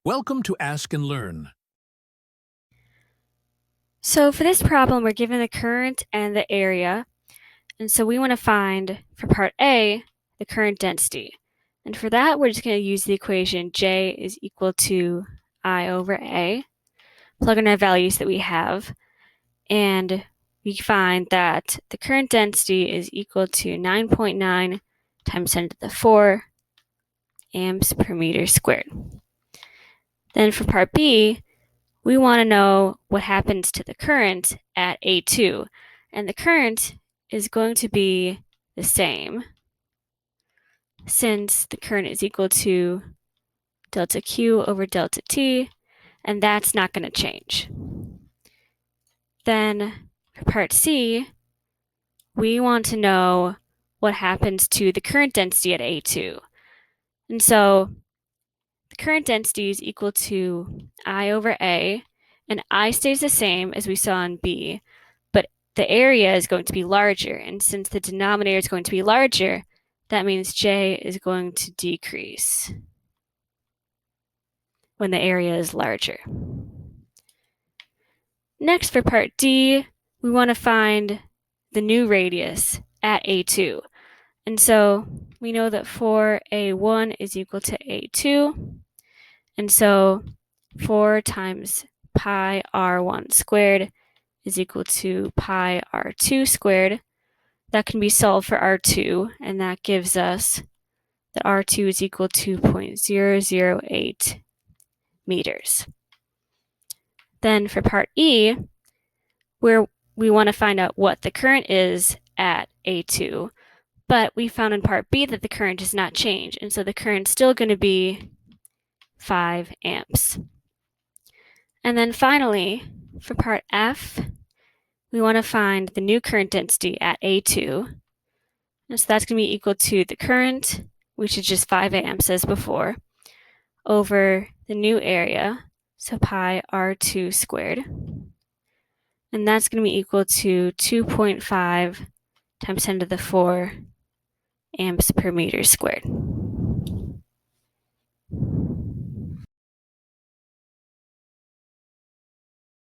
Welcome to Ask and Learn. So for this problem, we're given the current and the area. And so we want to find, for part A, the current density. And for that, we're just going to use the equation J is equal to I over A, plug in our values that we have, and we find that the current density is equal to 9.9 times 10 to the 4 amps per meter squared. Then for part B, we want to know what happens to the current at A2. And the current is going to be the same since the current is equal to delta Q over delta T, and that's not going to change. Then for part C, we want to know what happens to the current density at A2. And so the current density is equal to I over A, and I stays the same as we saw in B, but the area is going to be larger. And since the denominator is going to be larger, that means J is going to decrease when the area is larger. Next, for part D, we want to find the new radius at A2. And so we know that 4A1 is equal to A2. And so 4 times pi r1 squared is equal to pi r2 squared. That can be solved for r2, and that gives us that r2 is equal to 0.008 meters. Then for part E, where we want to find out what the current is at A2, but we found in part B that the current does not change, and so the current's still going to be 5 amps. And then finally, for part F, we want to find the new current density at A2. And so that's going to be equal to the current, which is just 5 amps as before, over the new area, so pi r2 squared. And that's going to be equal to 2.5 times 10 to the 4 amps per meter squared.